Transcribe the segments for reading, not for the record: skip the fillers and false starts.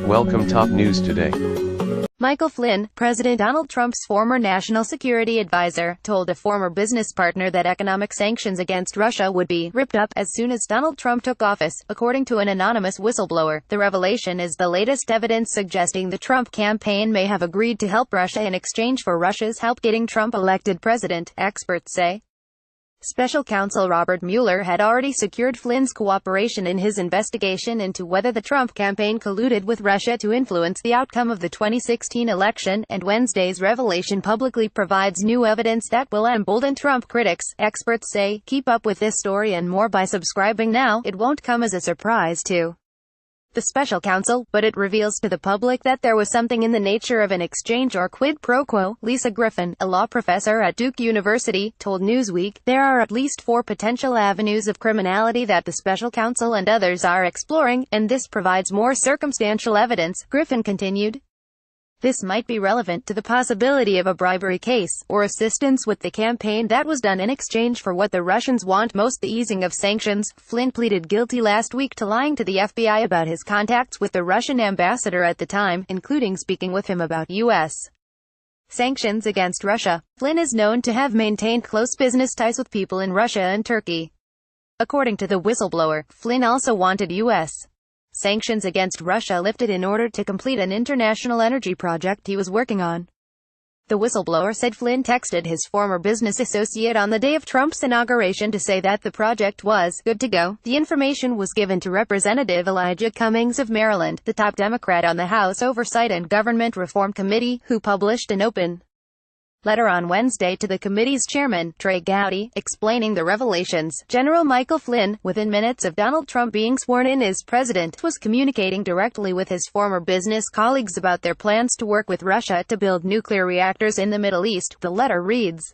Welcome top news today. Michael Flynn, President Donald Trump's former national security advisor, told a former business partner that economic sanctions against Russia would be ripped up as soon as Donald Trump took office, according to an anonymous whistleblower. The revelation is the latest evidence suggesting the Trump campaign may have agreed to help Russia in exchange for Russia's help getting Trump elected president, experts say. Special counsel Robert Mueller had already secured Flynn's cooperation in his investigation into whether the Trump campaign colluded with Russia to influence the outcome of the 2016 election, and Wednesday's revelation publicly provides new evidence that will embolden Trump critics. Experts say, keep up with this story and more by subscribing now. It won't come as a surprise to the special counsel, but it reveals to the public that there was something in the nature of an exchange or quid pro quo. Lisa Griffin, a law professor at Duke University, told Newsweek, there are at least 4 potential avenues of criminality that the special counsel and others are exploring, and this provides more circumstantial evidence. Griffin continued. This might be relevant to the possibility of a bribery case, or assistance with the campaign that was done in exchange for what the Russians want most, the easing of sanctions. Flynn pleaded guilty last week to lying to the FBI about his contacts with the Russian ambassador at the time, including speaking with him about U.S. sanctions against Russia. Flynn is known to have maintained close business ties with people in Russia and Turkey. According to the whistleblower, Flynn also wanted U.S. sanctions against Russia lifted in order to complete an international energy project he was working on. The whistleblower said Flynn texted his former business associate on the day of Trump's inauguration to say that the project was good to go. The information was given to Representative Elijah Cummings of Maryland, the top Democrat on the House Oversight and Government Reform Committee, who published an open letter on Wednesday to the committee's chairman, Trey Gowdy, explaining the revelations. General Michael Flynn, within minutes of Donald Trump being sworn in as president, was communicating directly with his former business colleagues about their plans to work with Russia to build nuclear reactors in the Middle East. The letter reads,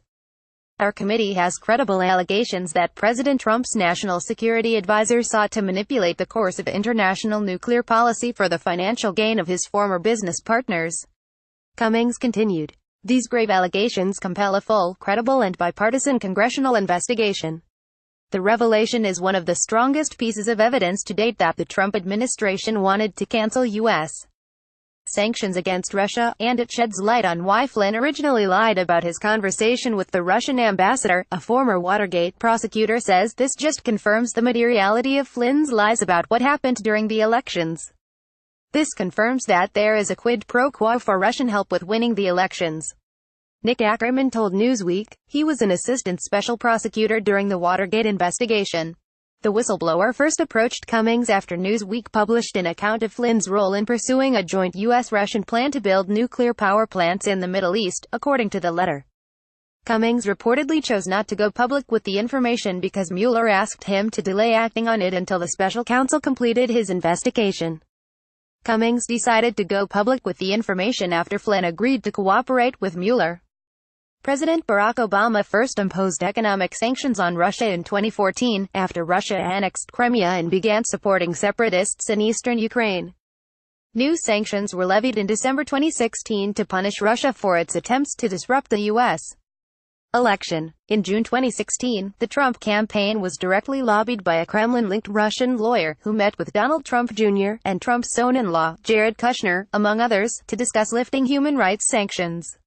our committee has credible allegations that President Trump's national security advisor sought to manipulate the course of international nuclear policy for the financial gain of his former business partners. Cummings continued. These grave allegations compel a full, credible and bipartisan congressional investigation. The revelation is one of the strongest pieces of evidence to date that the Trump administration wanted to cancel U.S. sanctions against Russia, and it sheds light on why Flynn originally lied about his conversation with the Russian ambassador. A former Watergate prosecutor says this just confirms the materiality of Flynn's lies about what happened during the elections. This confirms that there is a quid pro quo for Russian help with winning the elections. Nick Ackerman told Newsweek, he was an assistant special prosecutor during the Watergate investigation. The whistleblower first approached Cummings after Newsweek published an account of Flynn's role in pursuing a joint U.S.-Russian plan to build nuclear power plants in the Middle East, according to the letter. Cummings reportedly chose not to go public with the information because Mueller asked him to delay acting on it until the special counsel completed his investigation. Cummings decided to go public with the information after Flynn agreed to cooperate with Mueller. President Barack Obama first imposed economic sanctions on Russia in 2014, after Russia annexed Crimea and began supporting separatists in eastern Ukraine. New sanctions were levied in December 2016 to punish Russia for its attempts to disrupt the U.S. election. In June 2016, the Trump campaign was directly lobbied by a Kremlin-linked Russian lawyer, who met with Donald Trump Jr. and Trump's son-in-law, Jared Kushner, among others, to discuss lifting human rights sanctions.